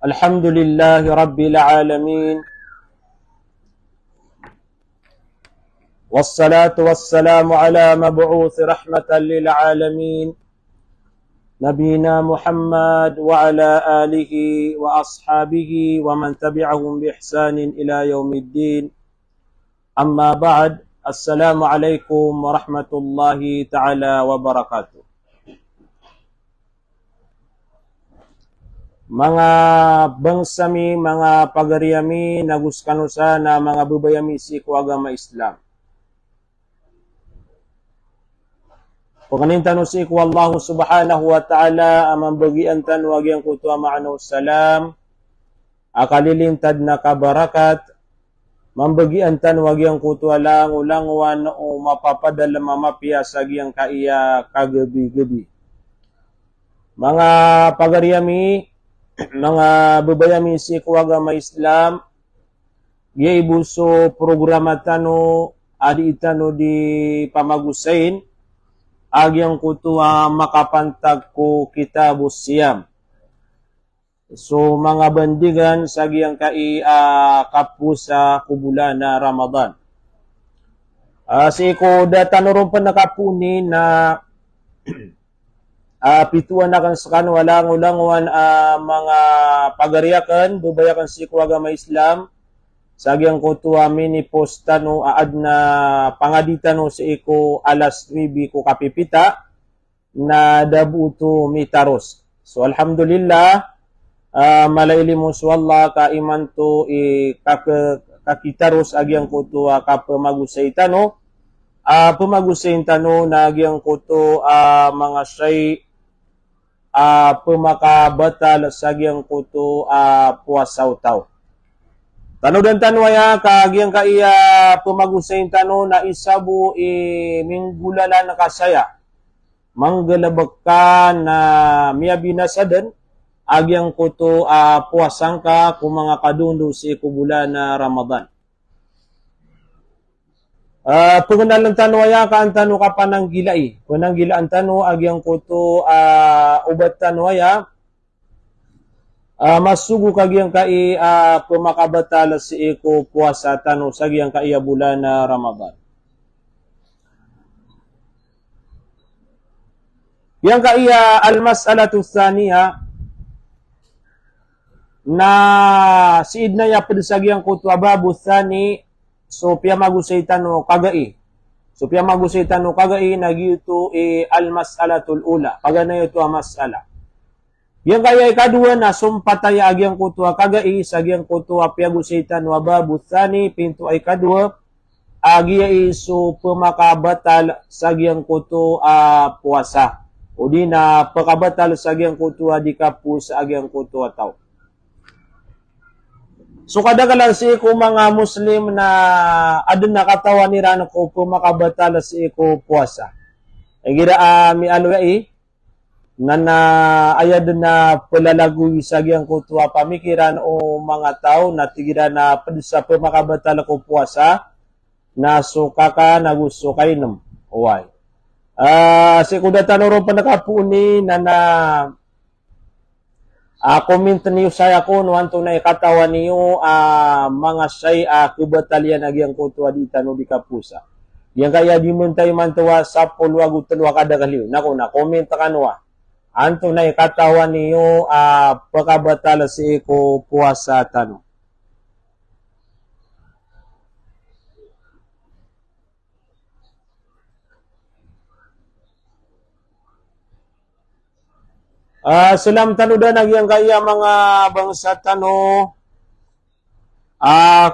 الحمد لله رب العالمين والصلاة والسلام على مبعوث رحمة للعالمين نبينا محمد وعلى آله وأصحابه ومن تبعهم بإحسان إلى يوم الدين أما بعد السلام عليكم ورحمة الله تعالى وبركاته. Mga bangsami, mga pagariami, naguskanusa na mga babayami si agama Islam. Pagkanintano si Allah subhanahu wa ta'ala, amang bagian tanwag yang kutuwa ma'anaw salam, akalilintad na kabarakat, mambagian tanwag yang kutuwa lang ulangwan o mapapadala mamapya sa giyang kaiya kagabi-gabi. Mga pagariami, mga babayami si agama Islam, ibuso programa tano adi itano di pamagusain agyang kutuwa makapantag ko kitabus siyam. So mga bandigan sa agyang kapusa kubulan na Ramadan. Si ko datanuron pa nakapuni na pituan na kan sakan walang mga pagariakan bubayakan si agama Islam sagyang kutuwa mini postano aad na pangaditano sa iko alas 9 ko kapipita na dabuto mitaros. So alhamdulillah malaili mo swalla ka imanto kakitaros agyang kutuwa kapamagusay tano pamagusay tano na agyang kuto mga shay pemakabatal sagyang kuto puasaw tao. Tanudan tanwaya kagyang kaiya pemagusayin tano na isabu minggulala na kasaya. Manggalabak ka na miyabinasadan agyang kuto puasang ka kung mga kadundo si kubulan na Ramadan. Pengenalan tanwaya ka ang tano ka pa ng gilai. Kunang gilaan tano agyang kuto ubat tanwaya masugo kagyang kai pemakabatal si iko puasa tano sagyang kaiya bulan na Ramadan. Yang kaiya al-mas'alatu tsaniya na siid na ya pedsagyang kuto babu tsani. So pia magusay tano kagai. So pia magusay tano kagai nagyuto al-mas'alatul ula. Pagana ito ang mas'ala. Yang kaya ikadua na sumpataya agyang kutua kagai sagyang kutua pia gusay tano babu tsani pinto ay kadua agya iso pemakabatal sagyang kuto puasa. O di na pakabatal sagyang kutua di kapus agyang kutua tao. So kadagalan si ko mga Muslim na adun nakatawa ni rano ko pumakabatala si ko puasa. Ay gira mi alwai na ayad na palalagoy sagyang ko tuwa pamikiran o mga tao na tigira na sa pumakabatala ko puasa na sukaka na gusto kay nam. Uway. Si ko datanoro pa nakapuni na comment niyo saya ko no anto na ikatawa niyo mga say kubatalyan agyang kutuwa di tano di kapusa. Yang kaya di muntay mantuwa sa pulwago tulwa kada kaliw. Nako na comment kanwa. Anto na ikatawa niyo pakabatala si iko puasa tano. Salam tanudan agyang kaya mga bangsa tano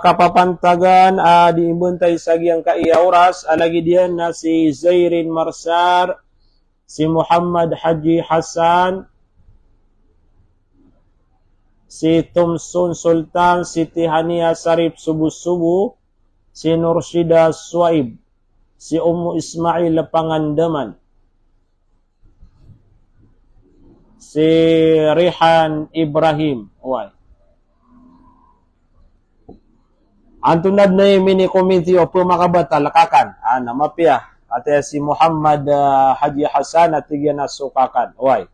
kapapantagan diimbentay sa agyang kaya oras alagi diyan na si Zairin Marsar, si Muhammad Haji Hassan, si Thompson Sultan, si Tihania Sarip Subu-Subu, si Nurshida Swaib, si Ismail Pangandaman, si Rihan Ibrahim. Uway. Antunad na yung mini-committee o pumakabatal kakan. Namapya. At si Muhammad Haji Hassan at tigyan na sukakan. Uway.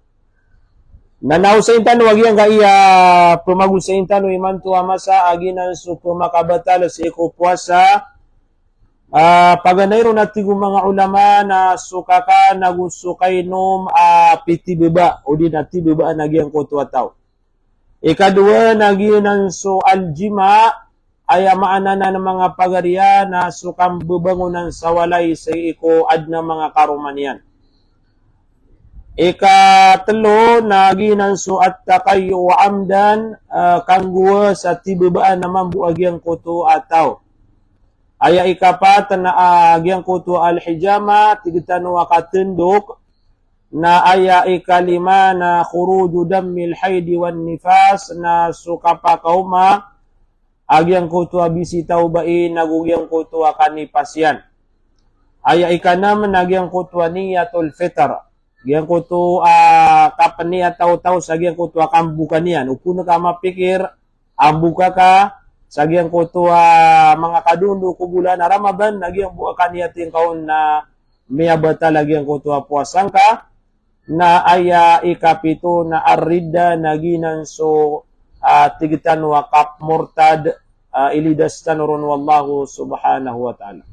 Nanausaintan wag yang kaya pamagusaintan iman tuwa masa aginan su pumakabatal sa iko puasa. Paganayro natigo mga ulama na sukaka nagusukay nom piti beba o di nati beba nagyang kutwa tao. Ikadua naginan su aljima ay maanana ng mga pagariya na sukam bebangunan sa walay sa iko adna mga karumanian. Ikatlo, naginan su at takayo amdan kangguwa sa tibabaan naman buagyang kuto ataw. Aya ikapat na agyang kuto al-hijama, tigitano akatindok, na aya ikalima na khuruju dammil haydi wan nifas, na sukapakauma, agyang kuto abisitaw bain, nagugyang kuto akanipasyan. Aya ikanam, nagyang kuto niyatul fitr. Gyang ko to kapan niya tao-tao sa gyang ko to kambuka niyan. Upo na ka mapikir, ambuka ka, sa gyang ko to mga kadundo ko bulan na Ramadan, nagyang buka ka niya tingkaon na miyabata lagyang ko to puasang ka, na aya ikapito na arida naginan so tigitan wa kap murtad ilidas tanurun wallahu subhanahu wa ta'ala.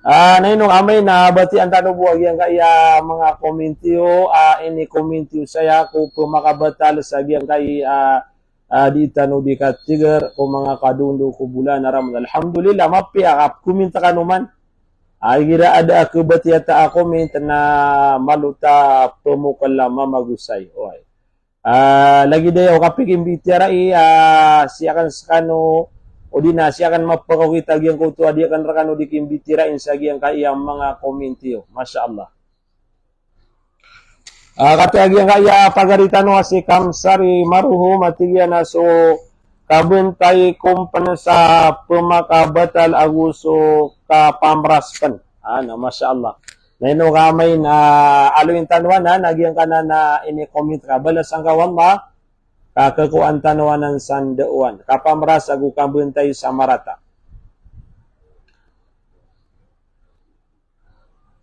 Nainong amay na bati ang tanong buwag yan kaya mga komentiyo, ini komentiyo saya kung makabatal sa yan kaya di tanong di katigar kung mga kadundo ko bulan na Ramadan. Alhamdulillah, mapiakap, kuminta ka naman. Ay gira ada akibati ata comment na maluta pemukal lama magusay. Oy. Lagi dayo kapig imbitira siakan skano o di na siya kan mapakawita gyang kuto adi kan rakano di kimbitira sa gyang kaya mga komentiyo. Masya Allah. Kati gyang kaya pagaritano si Kamsari Maruho matigya na so kabentay kumpan sa pemakabatal aguso kapamraskan. Masya Allah. Naino kamay na aluin tanwan nagyang kana na ini comment ka balas ang kawan ba? Kakakuan tanawan ng sandauan. Kapamras agu kabentay sa marata.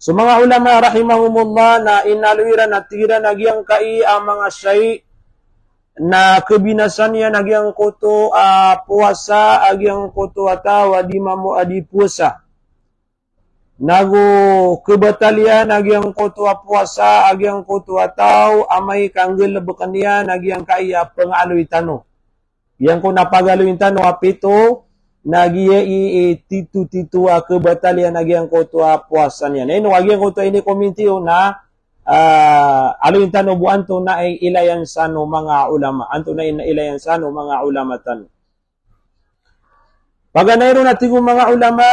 So mga ulama rahimahumullah na inaluiran at tira nagyang kai ang mga syai na kebinasan niya nagyang kuto puasa agyang kuto atawa di mamu adi puasa. Nagu kebatalyan agyang kuto puasa agyang kuto ataw amay kanggel bekanian agyang kaya pengaloy tano. Yang ko napagaloy tano apito nagiya titu kebatalyan agyang kuto puasa niya. Ino agyang kuto ini komentiyo na aloy tano buanto na ay ilayan sano mga ulama. Anto na ilayan sano mga ulama tano. Paganayro natin mga ulama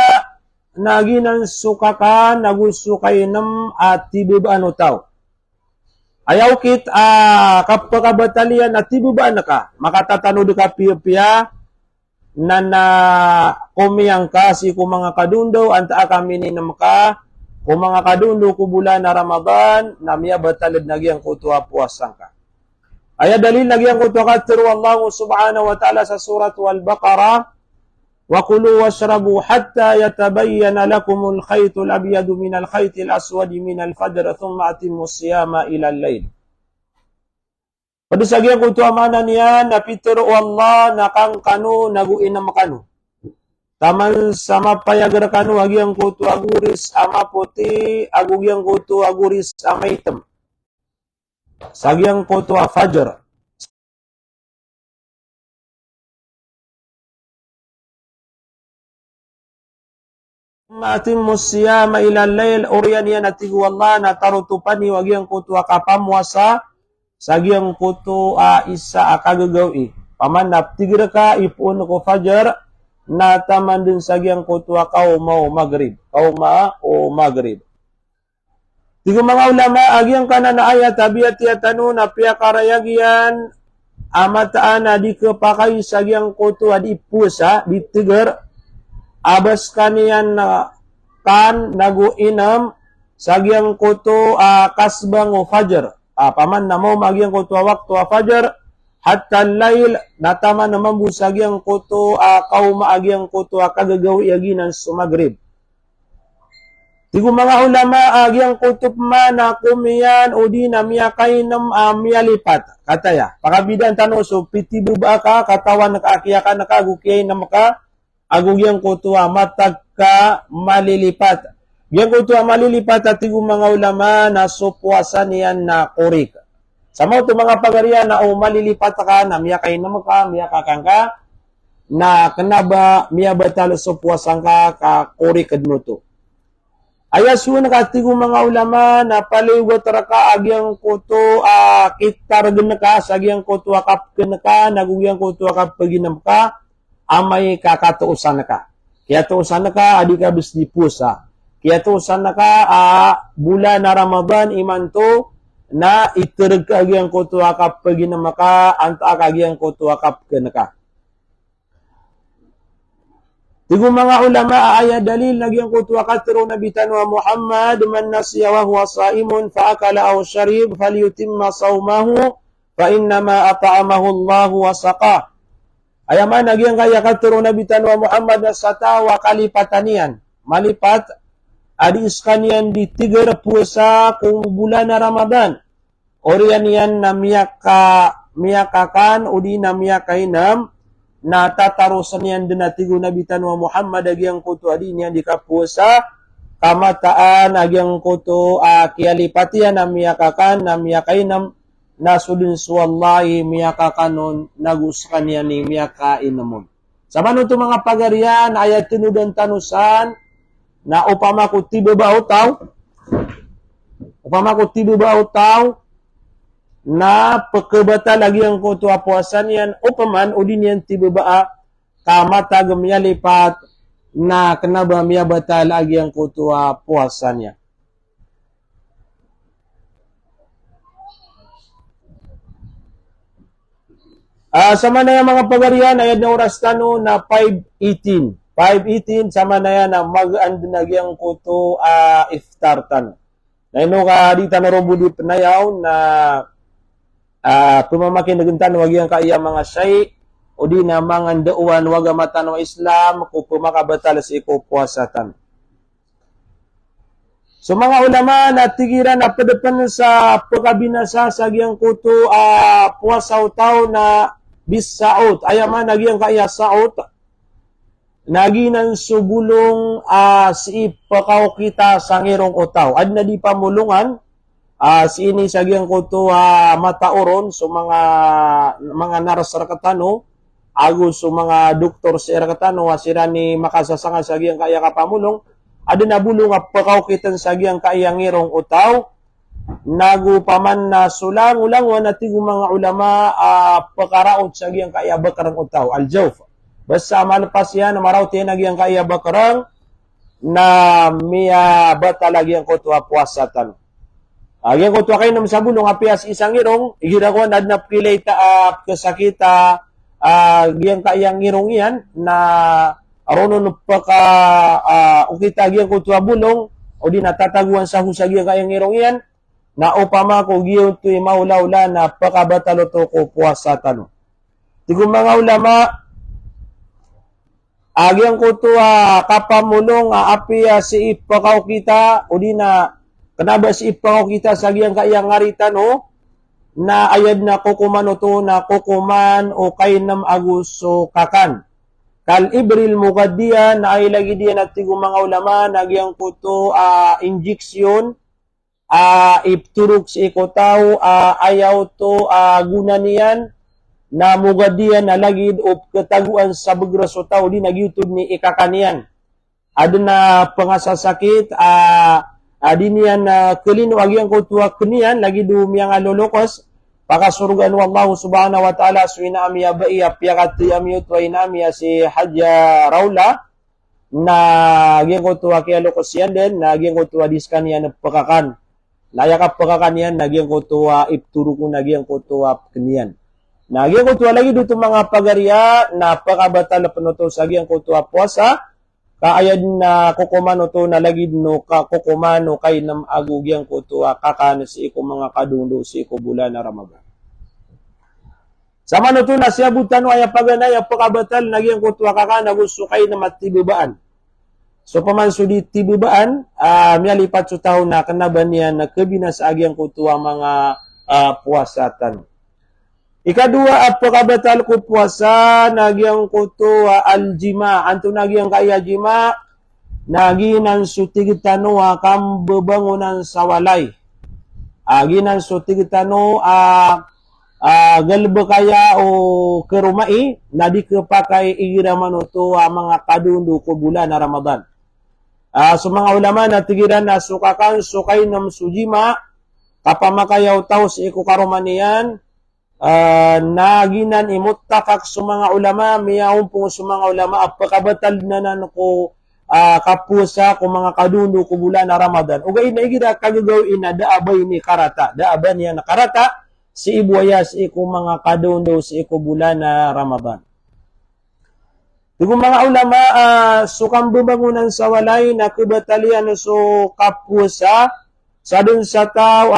naginan sukaka nagusukay nam at tibibaan tao. Ayaw kit kapakabatalian at tibibaan ka. Makatatanod ka piya na kumiyang ka si kung mga kadundo anta kami ninam ka kung mga kadundo ko bulan na Ramadan na miya batalid nagyang kutuwa puasang ka. Aya dalil nagyang kutuwa ka tiru Allah subhanahu wa ta'ala sa surat Al-Baqarah وَكُلُوا وَاشْرَبُوا حَتَّى يَتَبَيَّنَ لَكُمُ الْخَيْطُ الْأَبْيَضُ مِنَ الْخَيْطِ الْأَسْوَدِ مِنَ الْفَجْرِ ثُمَّ أَتِمُّوا الصِّيَامَ إِلَى اللَّيْلِ. Pada sagyang kutuamanan niya napituro Allah nakang kanu naguinam kanu. Taman sama payagar kanu agyang kutu aguris ama puti agugyang kutu aguris ama hitam. Sagyang kutu fajr. Matim musyama ila lail urian yan atigu Allah na tarutupani wagyang kutu akapamwasa sagyang kutu isa akagagawi paman naptigira ka ipun ko fajar na taman din sagyang kutu akaw mau maghrib tigo mga ulama agyang kana na ayat abiyat yatanu na piakarayagyan amataan di kepakai sagyang kutu adi pusa ditiger abas kanian kan nagu inam sagyang kuto kasbang o fajar. Paman namo magyang kuto waktu fajar hatta lail natama naman busag yang kuto kauma agyang kuto kagagawi aginan sumagrib. Tigo mga ulama agyang kuto mana kumiyan o di na miyakainam miyalipat. Kataya, pakabidan tano so piti buba ka katawan nakaakiyakan nakagukiyay na maka agugyang kuto matag ka malilipat. Yang kuto malilipat at tigo mga ulama na supwasan niyan na kurik. Sama ito mga pagarian na malilipat ka na miyakay na maka, miyakakan ka, na kanaba miyabatal sa puwasan ka kuri kadmuto. Ayasun nakatigo mga ulama na paliwat raka agyang kuto kitaragan ka, sagyang kuto akap ka, nagugyang kuto akap paginam ka, amay kakatuusan ka. Kaya tuusan ka, adi ka bis di pusa. Kaya tuusan ka, bulan na Ramadan imanto, na iturag ka agyang kuto akap paginam ka, anta agyang kuto akap ka. Tigo mga ulama aya dalil nagyang kuto akatro nabitan wa Muhammad man nasiya wa huwa saimun fa akala aw sharib falyutimma sawmahu fa innama at'amahu Allah wa saqa. Ayaman nagyang kaya katro nabitan wa Muhammad na satawa kalipatanian malipat adis kanian di 3 puasa kung bulan na Ramadan. Orian yan na miyakakan o di na miyakainam na tatarusan yan din na tigo nabitan wa Muhammad agyang kuto adi niyan di kapuasa kamataan agyang kuto kialipatian na miyakakan na miyakainam na sudin suwallahi miyakakanon naguskan yan ni miyakainamon. Sa manong mga pagarian ayat tinudan tanusan na upama ko tiba ba utaw na pagkabata lagi ang kuto apuasan yan upaman o din yan tiba ba kamatag miyalipat na kanaba miyabata lagi ang kuto apuasan yan. Sama na yung mga pagarian ayad na oras tano na 5:18 sama na yan na mag-andinagyang kuto iftar tan. Na ino ka di tanarobo di penayaw na pumamakin naguntan wag yang kaya mga syai o di na mga ndauan wag matan wa Islam kung pumakabatal si ko puasatan. So mga ulama na tigiran na padapan sa pagkabinasa sa giyang kuto puasa utaw na bis saot ayaman nagyang kaya saot naginan subulong si pakaw kita sa ngirong utaw ad na di pamulungan si ini sagyang kuto matauron so mga naras rakatano agos so mga doktor sa rakatano sira ni makasasanga sagyang kaya kapamulong ada na bulong pakaw kita sagyang kaya ngirong utaw nagupaman na sulang ulang wanatigo mga ulama pakaraot sagyang kaya bakarang utaw aljawf basta malpas yan maraw tinagyang kaya bakarang na miya batalagi ang kuto puasatan. Agyang kuto kay nam sa bulong apias isang irong igirakuan adnap kilay kasakita gyang kayang irong iyan na aronon paka ukita gyang kuto bulong o di natataguan sa husag gyang kayang irong iyan na upama ko giyon tuy maulaula na pakabatalo to ko puasatan. Tigo mga ulama agyang kuto kapamulong api si ipakaw kita o di na kanaba si ipaw kita sa giyang kayang ngaritan na ayad na kukuman to na kukuman o kainam aguso kakan. Kal ibril mukaddiyan na ay lagi diyan at tigo mga ulama na giyang kuto injeksyon ipturok si ikotaw ayaw to guna niyan na mugadiyan na lagid o kataguan sa bagras o tao di nagyutod ni ikakaniyan. Ado na pangasasakit adi niyan kelino agyang kutuwa kenian lagi dumiyang lolokos pakasurugan wallahu subhanahu wa ta'ala suina amiya baiya piyakati amiyot wa inamiya si Hajja Raula na agyang kutuwa kaya lokos yan din na agyang kutuwa diskan yan pakakan layakap pakakan yan na agyang kutuwa ipturukun na agyang kutuwa kenian na agyang kutuwa lagi dito mga pagariya na pakabatal na panuto sa agyang kutuwa puasa kaayad na kukumano to na lagid no kukumano kay nam agugyang kuto kakan si iko mga kadundo si iko bulan na Ramadan. Sama no to na siya butan aya paganay pakabatal nagyang kutua kaka nagusukay na matibubaan. So paman so di tibubaan, mialipat so tao na kanaban niya na kabinas agyang kutua mga puasatan. Ikadua, apakabatal ko puasa, nagyang kuto aljima. Anto nagyang kaya jima, naginan sutigitano kam bebangunan sa walay. Aginan sutigitano galba kaya o kerumai, nadi kepakai igiraman ito mga kadundu ko bulan na Ramadan. So mga ulama na tigiran na sukakan, sukay ng sujima, kapamakayaw tao sa ikukarumaniyan, naginan imuttakak sa mga ulama, miyaon po sa mga ulama, apakabatal na ko kapusa ko mga kadundu ko bulan na Ramadan. Ugay na igira kagagawin na daabay ni karata. Daaban niya na karata, si ibuaya si iku mga kadundu si iku bulan na Ramadan. Kung mga ulama, sukang bubangunan sa walay na kubatalian so kapusa, sa dun sa tao,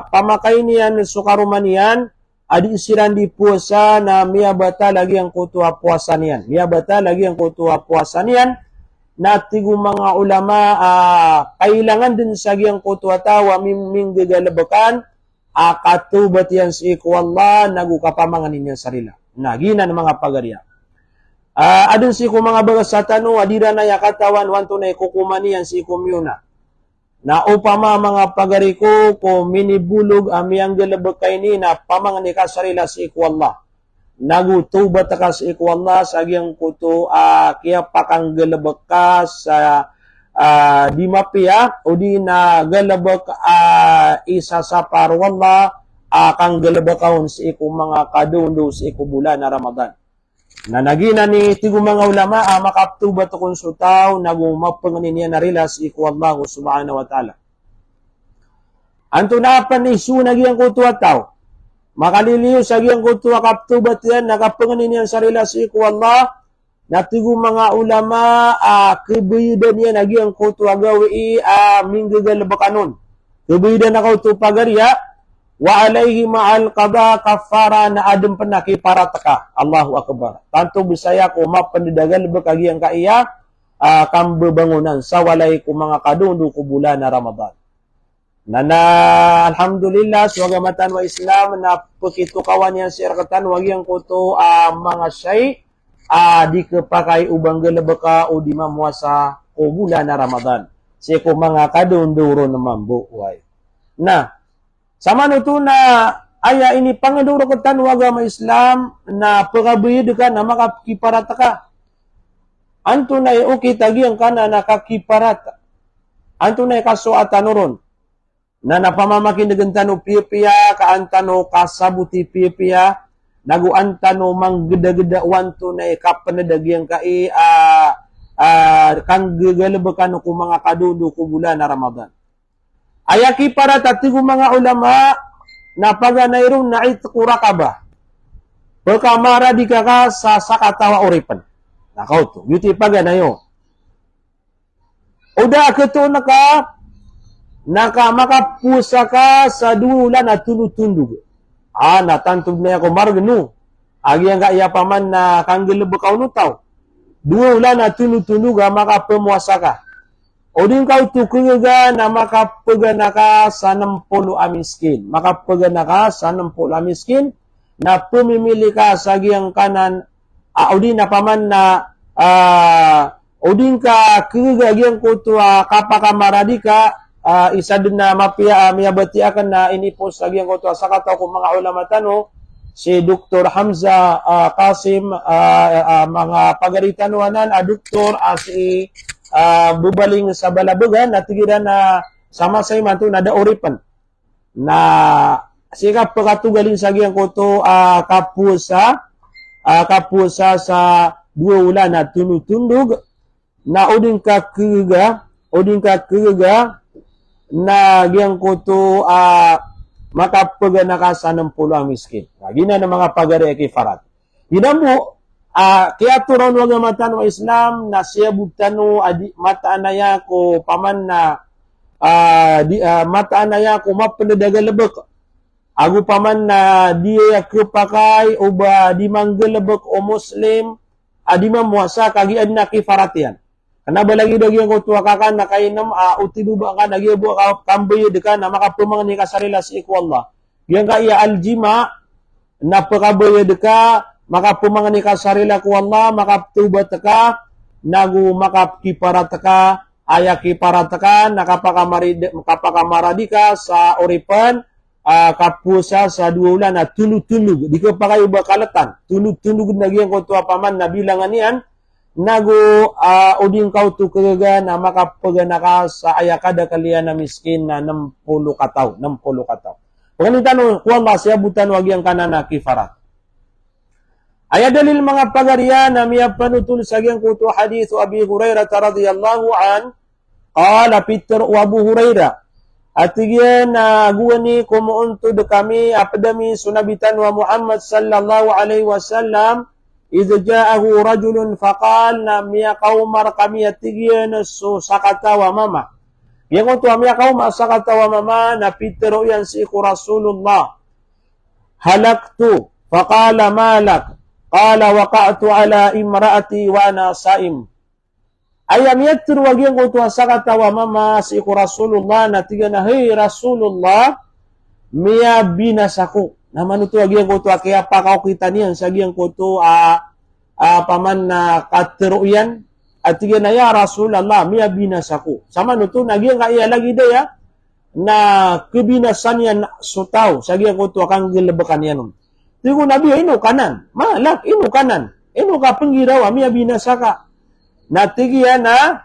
pamakay niyan so karumaniyan, adi siran di puasa na miyabata lagi ang kutua puasa niyan. Miyabata lagi ang kutua puasa niyan, na tigo mga ulama, kailangan din sa giyang kutua tawa, minggagalabakan, katubat yan si iku Allah, nagukapamangan niya sarila. Nagina ng mga pagarya. Adun si iku mga bagas sa tano, adira na yakatawan, wanto na ikukumaniyan si iku myuna. Na upama mga pagariko ko minibulog amiyang galabakay ni na pamangan ni kasarila si iku Allah. Nagutubat ka si iku Allah sa agyang kuto kaya pakang galabak sa di mapia o di na galabak isa sa parwallah kang galabakahon si iku mga kadundo si iku bulan na Ramadan. Na nagina ni tigo mga ulama makaptubat kung sutaw nagumapanganin niya narilas iku Allah subhanahu wa ta'ala. Anto na panisu nagyang kutuwa tao. Makaliliyo sa gyang kutuwa kaptubat yan nakapanganin niya sarilas iku Allah. Na tigo mga ulama kibidan niya nagyang kutuwa gawi minggagalabakanun. Kibidan na kautu pagarya wa alaihi ma'al qada kafara na adem penaki para teka. Allahu akbar. Tanto bisaya ko mapandidagal bakagi ang kaiya kam bebangunan sa walay ko mga kadundu ko bulan na Ramadan. Alhamdulillah suwagamatan wa Islam na pakitukawan yan si arkatan wagyang kuto mga syai di kepakai ubang galabaka o di mamuasa ko bulan na Ramadan. Si ko mga kadunduro na mambuway. Sama nuto na aya ini pangaduro ko tanwa agama Islam na pagabuyid ka na makakiparata ka. Anto na okay tagi ang kana nakakiparata. Anto na kasuatan ron. Na napamamakin nagantano piya kaantano kasabuti piya naguantano manggeda-geda wanto na kapanadagyang kai kang gagalabakan ko mga kadundo ko bulan na Ramadan. Ayaki para tatigo mga ulama na paganayron na itkurakaba. Pagkamara di ka sa sakatawa oripan. Nakaw to. Yuti paganayo. Uda keto makapusa ka sa dula na tunutundug. Natantog na ako margano. Agi ang kaya paman na kanggilabakaw nutaw. Dula na tunutundug makapamuasa ka. O din kau tukuga na makapagana ka sa 60 amiskin. Makapagana ka sa 60 amiskin na pumimili ka sa giyang kanan. O din na paman na o din ka kuga giyang kuto kapakamaradi ka isa din na miyabati akan na inipos sa giyang kuto. Sa kataw kong mga ulama tano si Dr. Hamza Qasim mga pagaritanuanan Dr. si bubaling sa balabugan at tigiran na sama sa iman na daoripan na sikap pagkatugalin sa giyang kuto kapusa sa dua ulan na tunutundog na oding ka kuga na giyang kuto makapagana ka sa 60 miskin. Gina ng mga pagari kifarat. Ginamo kaya turon wag matan wa Islam na siya butano mataan na ko paman na mataan na ko mapanadagalabak Agu paman na dia kepakai uba di manggelebek o muslim adi memuasa kagi adna kifaratian. Kenapa lagi dagi yang kutua kakan na kainam utidu bangkan lagi buat kambe dekan na maka pemangani kasarila si iku Allah. Yang kaya aljima na pekabe deka maka pemangani kasarila ku Allah maka tuba teka nagu maka kiparateka ayak kiparateka nakapakamaradika sa oripan kapusa sa 2 bulan na tulug-tulug di kepakai bakaletan tulug-tulug lagi yang kau tua paman na bilangan nian nago uding kau tu kega na makapaganaka sa ayakada kalian na miskin na 60 kataw pagkanitan ku Allah siya butan wag yang kanana kifarat. Ayat dalil mga pagarian na miya panutul sa giyang kutu hadithu Abi Hurairah radhiyallahu an qala Peter wa Abu Hurairah atigian na guwani kumuuntud kami apdami sunabitan wa Muhammad sallallahu alaihi wasallam idza ja'ahu rajulun faqal na miya qaumar kami atigian so sakata wa mama yang kutu miya qaum sakata wa mama na Peter yan si Rasulullah halaktu faqala malak qala waqa'tu ala imraati wa ana saim. Ayam yatru wagi yang kutu sakata wa mama si Rasulullah natiga na hey Rasulullah miya binasaku. Naman ito wagi yang kutu kaya pakaw kita niyan sa yang kutu paman na kateruyan atiga na ya Rasulullah miya binasaku. Sama nuto nagyang kaya lagi daya na kebinasan yan sutaw sa yang kutu akang gilebekan yan. Tigo Nabi ino kanan, malak ino kanan, ino ka penggirawa miya binasaka. Natigiya na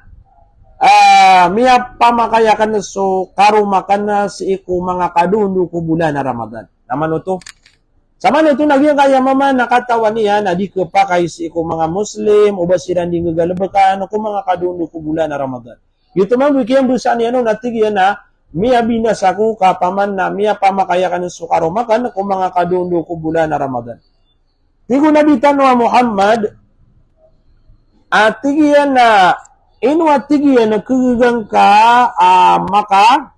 miya pamakayakan so karumakan na si iku mga kadundu ko bulan na Ramadan. Naman ito. Sama nito nagyang kaya mama nakatawan niya na di kepakai si iku mga Muslim o basiran di ngagalabakan o mga kadundu ko bulan na Ramadan. Ito man wikiyang busa niya no natigiya na miya binasaku kapaman na miya pamakayakan ng sukarumakan kung mga kadundo ko bulan na Ramadan. Tigo nabitan wa Muhammad tigiyan na inwa tigiyan na kugang ka maka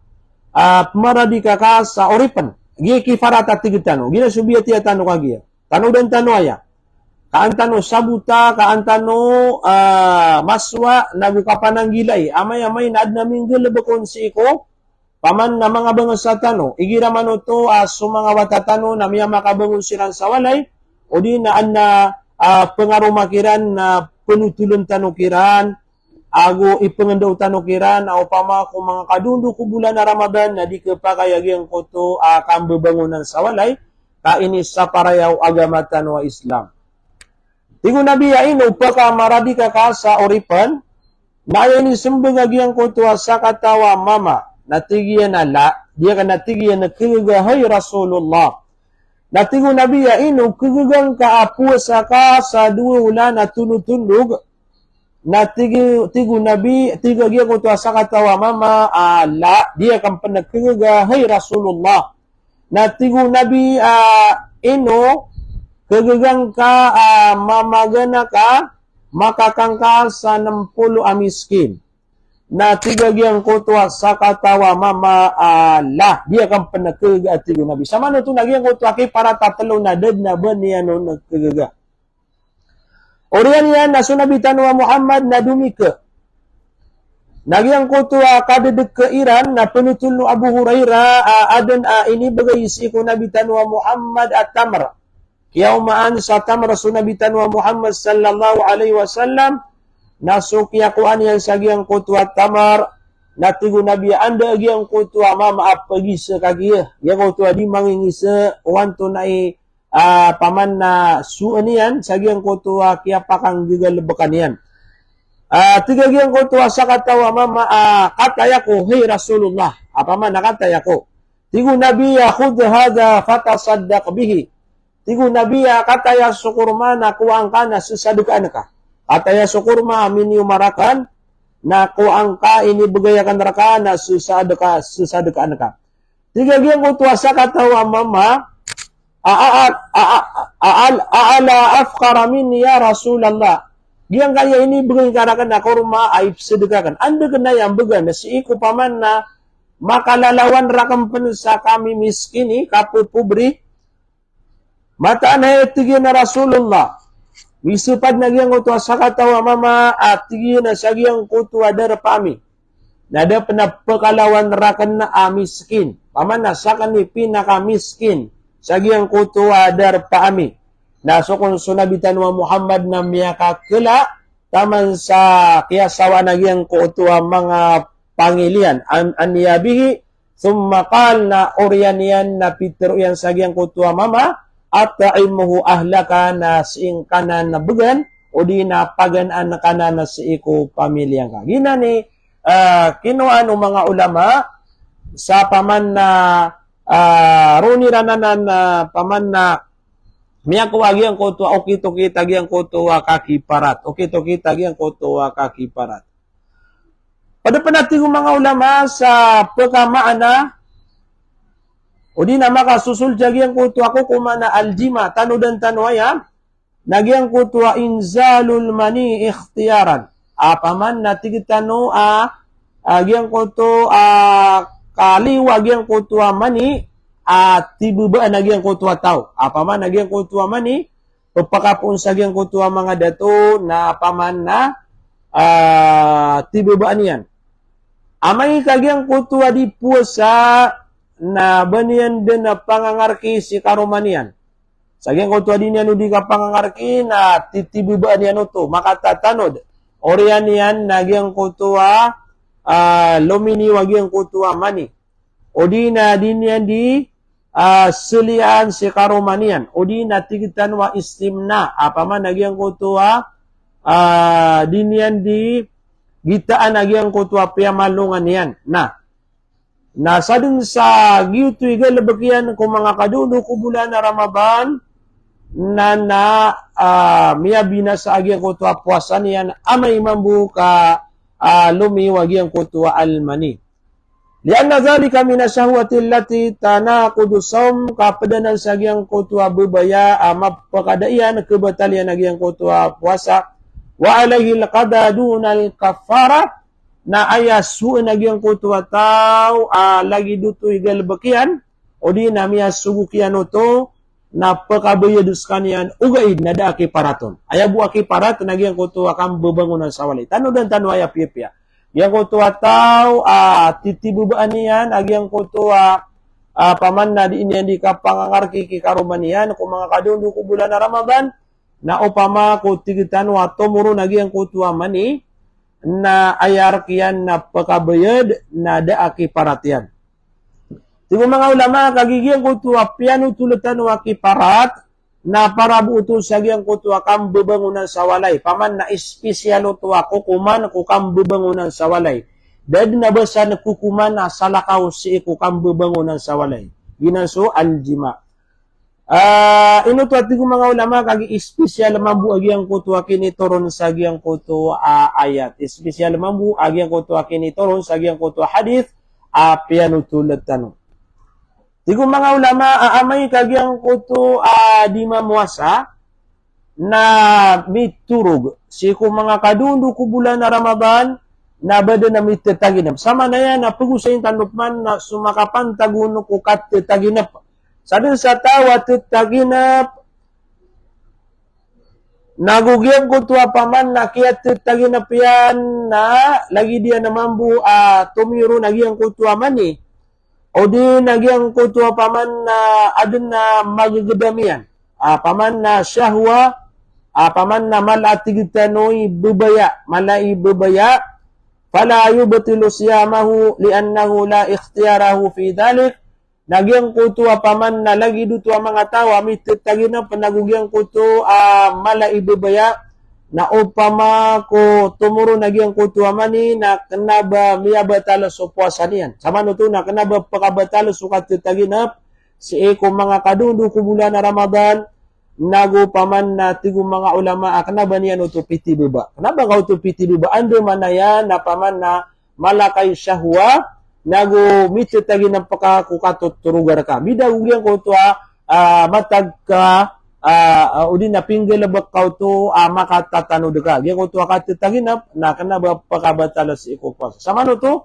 maradika ka sa oripan. Giya kifarata tigitano. Gina subiyati atano kagiya. Tano dan tano aya. Kaantano sabuta, kaantano maswa, nagukapanang gilay. Amay-amay na adnaming gilabakon si iko. Paman na mga bangon sa tano, igiraman ito so mga watatano na miya makabangon silang sa walay, o di na pengarumakiran na penutulun tanukiran, ago ipengendaw tanukiran, o pama kung mga kadundu ko bulan na Ramadan, na di kapakayagyang ko ito kambabangunan sa walay, kainis sa parayaw agamatan wa Islam. Tingo nabiyain, upaka maradi ka sa oripan, na ayan isembagagyang ko ito sa katawa mama, natigiyan na dia kan natigiyan na kagahay Rasulullah. Natigo nabiya ino kagagang kaapusa ka sa 2 bulan na tunutulog. Tigo nabi tigagya ko to sa katawa mama dia kan panagkagahay Rasulullah. Natigo nabi ino kagagang ka mamagana ka makakangka sa 60 amiskin. Na tigagyang kutwa sa katawa mama dia kan penakega at tigo nabi. Sama na ito nagyang kutwa kay para tatalo na dad na ba niya no nagkagaga. Oriyan yan na sunabitan wa Muhammad na dumika. Nagyang kutwa kadedek ke Iran na penutul no Abu Hurairah adan ini bagay si ko nabitan wa Muhammad at tamr. Kiyaumaan sa tamr sunabitan wa Muhammad sallallahu alaihi wasallam nasukya kuan yang sagyang kutwa tamar natigo nabi anda gyang kutwa mama apagi sa kagiya yang kutwa di mangingisa wanto nai paman na suanian sagyang kutwa kya pakang gigalebekan yan tiga gyang kutwa sa katawa mama kataya ko hey Rasulullah apa man nakataya ko tigo nabi khudh hadha fatasaddaq bihi tigo nabi kataya sukurma na kuang kana susadukan ka ataya sukurma amin yumarakan na kuang ka ini begayakan raka na susadekaan ka. Tiga giyang kutuasa katawa mama aala afkara min ya Rasulullah. Giyang kaya ini begayakan na kurma ay sedekakan. Anda kena yang began na si iku paman na makalalawan rakam pensa kami miskin kapu pubri mata na tigin na Rasulullah wisupad nagyang kutua sakatawa mama at tigin na sagyang kutua darapami nada penapakalawan rakan na miskin paman na sakan ni pinaka miskin sagyang kutua darapami na sukon sunabitan wa Muhammad na miyaka kila taman sa kiyasawa nagyang kutua mga pangilian aniyabihi summa qal na orianian na pitero yan sagyang kutua mama at ta'imuhu ahlaka na siing kanan na began o di na paganaan na kanan na siiko pamilyang ka. Gina ni kinuan ng mga ulama sa paman na runi rananan na paman na miyako agyang kutua o kito kita agyang kutua kakiparat o kito kita agyang kutua kakiparat. Pada penati ko mga ulama sa pagkamaana o di na makasusul jagyang kutua ko kumana aljima tano dan tanwaya nagyang kutua inzalul mani ikhtiyaran apaman na tigitano agyang kutua kaliwa agyang kutua mani tibubaan nagyang kutua tao apaman nagyang kutua mani pagpakapun sa agyang kutua mga dato na apaman na tibubaan yan. Amay kagyang kutua di puasa na banian din na pangangarki si karumanian. Sagyang kutua din yan di ka pangangarki na titibubaan yan ito, makatatanod. Orian yan nagyang kutua lumini wagyang kutua mani. O di na din yan di sulian si karumanian. O di na tigitan wa istimna. Apaman nagyang kutua din yan di gitaan nagyang kutua piyamalungan yan. Nasa din sa giyuto igalabagyan kung mga kaduno ko bulan na Ramadan na miyabina sa agyang kutua puasan yan amay mambuka lumiwag yung kutua almani. Lian na zalika minasahwati lati tanakudu som kapadanan sa agyang kutua bubaya mapakadaian kebatalian agyang kutua puasa wa alayhi al-qada dunal kafara na ayasu nagyang kutua tao lagi duto igalbakian o di na miya sugukian to na pakabayadus kanian ugaid na da akiparaton ayabu akiparat nagyang kutua kam bebangunan sawali tano dan tano aya pia yang kutua tao titibubaan niyan agyang kutua paman na di inyan di kapangangarki kikarumanian kung mga kadundu ko bulan na Ramadan na upama ko tigitan wa tomuro nagyang kutua mani na ayar kiyan na pakabayad na daaki paratian. Tigo mga ulama kagigiyang kutua piano tulutan wa kiparat na para buto sagyang kutua kam bebangunan sa walay paman na espesyalo to ako kuman ko kam bebangunan sa walay. Dad na basa na kukuman na salakaw si ko kam bebangunan sa walay. Ginaso aljima. Inuto at mga ulama kagi espesyal mambu agyang kutua kinitoron sa agyang kutua ayat. Espesyal mambu agyang kutua kinitoron sa agyang kutua hadith piano tulad tanong. Tigo mga ulama amay kagyang kutu di mamuasa na miturog. Siku mga kadundu ko bulan na Ramadan na bada na mitataginap. Sama na yan na pagusayin tanupman na sumakapan taguno ko kat taginap. Sabi sa tawa taginap nagugyang ko tuwa paman na kiyat taginap yan na lagi dia na mambu tumiro nagyang ko tuwa mani o di nagyang ko tuwa paman na adun na magagdamian paman na syahwa paman na malatigitanoy bubaya malai bubaya fala yubtilu siyamahu liannahu la ikhtiyarahu fi dhalik. Nagyang kutu paman na lagi duto ang mga tao mititagin na panagugyang kutu malaibubaya na upama ko tumuro nagyang kutu mani na kanaba miyabatalo so puasa niyan. Sama nuto na kanaba pakabatalo sukat titaginap si eko mga kadundu ko bulan na Ramadan nago paman na tigo mga ulama kanaba niyan uto pitibuba. Kanaba ka uto pitibuba ando man na yan na paman na malakay syahwa nago mititagin ng pakakukatot turugar ka. Bidagugyang ko ito matag ka o di na pinggilabak ka ito makatatano ka. Gyang ko ito katitaginap na kanaba pakabatalas ikupas. Sama no to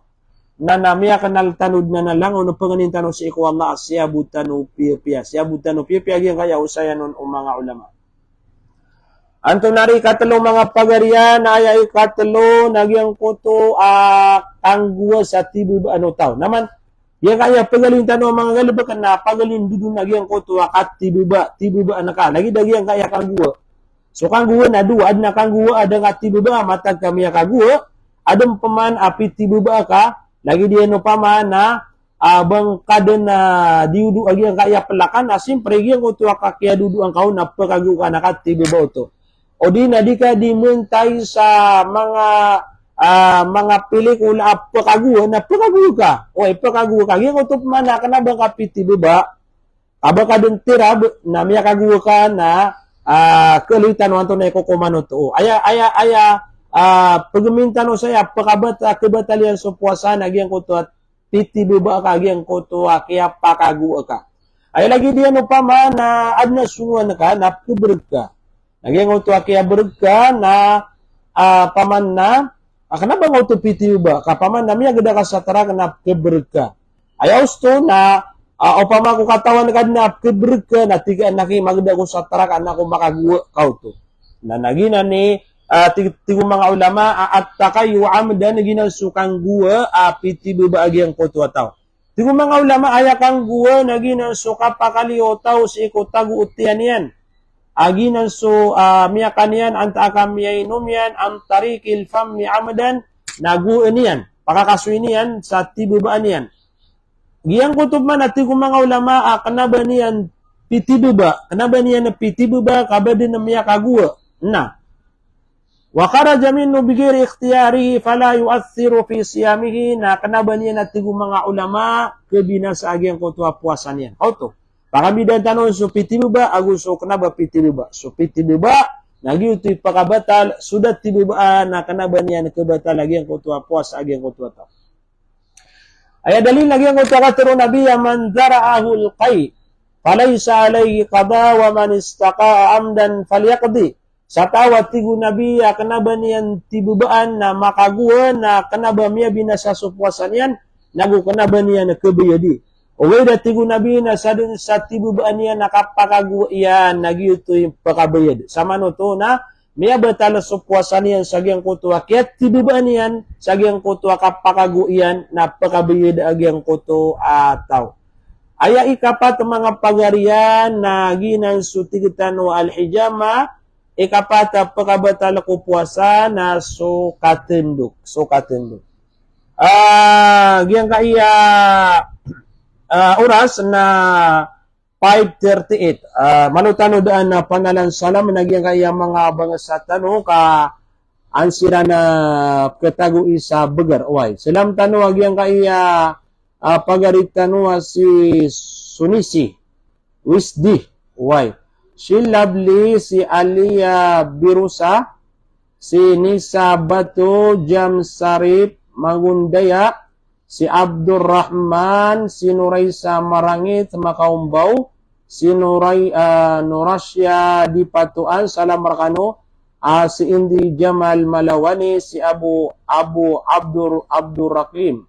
na namiya kanal tanud na lang o panganin tanong si iku Allah siya butano pia gyang kaya usayan nun o mga ulama. Anto nari katalo mga pagarian ay katalo nagyang kuto kangguwa sa tibu ano tao. Naman yang kaya pagaling tanong mga galabakan na pagaling dudu nagyang kuto kat tibu ba anaka. Lagi yang kaya kangguwa. So kangguwa na duad na kangguwa ada nga tibu ba matag kami kagguwa. Adam paman api tibu ba ka lagi dia no paman na abang kada na diudu agi ang kaya pelakan na simpre gyang kuto akakia dudu ang kau na pagagwa na kat tibu ba to. O di na di ka dimuntay sa mga pelikula pagkagwa na pagkagwa ka. O pagkagwa ka. Yung utop man na ka na bang kapiti ba? Aba ka dun tirab na miya kagwa ka na kalitan wanto na ikukumano to. Aya pagmintan o saya pagkabata kebatalian sa puasa nagyang kuto at piti ba ka nagyang kuto kaya pakagwa ka. Ay lagi diyan o pa man na adna sunuan ka na pubrug ka. Nagyang uto kaya berka na paman na kenapa nguto piti ba kapaman na miya gada ka sa tara na keberka ayaw sto na o pama ko katawan ka na keberka na tiga naki magda ko sa tara na ko makagwa kau to na nagina ni tigo mga ulama at takayu amdan nagina sukang gua piti ba agyang ko to ataw tigo mga ulama ayakang gua nagina suka pakaliyo taw si ko tagu utian yan aginan so miyakanian anta akamiyainom yan am tarikil fammi amadan naguan yan pakakasuin yan sa tibubaan yan giyang kutub man at kung mga ulama kanaba niyan pitibuba kanaba niyan na pitibuba kabadin na miyakagua na wakaraja minno bigiri ikhtiyarihi fala yuathiru fi siyamihi na kanaba niyan at kung mga ulama kabinasa agyang kutwa puasan yan auto Pakabida tanong so pitibuba aguso kanaba pitibuba. So pitibuba nagi utoy pakabatal sudah tibuba na kanaba niya nakabatal lagi ang kutua puas agi ang kutua ta. Aya dalil lagi ang kutua katero nabi man zara'ahul qay falaysa alayhi qada wa man istaqa amdan falyaqdi. Sa tawat tigu nabi kanaba niyan tibubaan na makaguan na kanaba miya binasa sa puasan yan nagu kanaba niya nakabayadi. O wala tigo nabi na sa tibubaan niya nakapakaguwa yan nagyuto yung pakabayad. Sama no to na miya batala sa puwasan niyan sa gyang kutuwa. Kaya tibubaan niyan sa gyang kutuwa kapakaguwa yan na pakabayad agyang kuto ataw. Aya ikapat mga pagarian na ginan su tigitan o alhijama ikapat pakabatala ko puwasa na so katinduk. Gyang kaya oras na 5:38. Manutano daan na panalan salam nagyang kaya mga bangasatan no ka ansira na katago isa begar way. Salam tano agyang kaya pagarit tano si Sunisi Wisdi way. Si Lovely, si Alia Birusa, si Nisa Batu, Jam Sarip, Magundaya, si Abdurrahman, si Nuraysa Marangit, Makaumbaw, si Nurasya Dipatuan, Salam Rakano, si Indi Jamal Malawani, si Abdurrakim,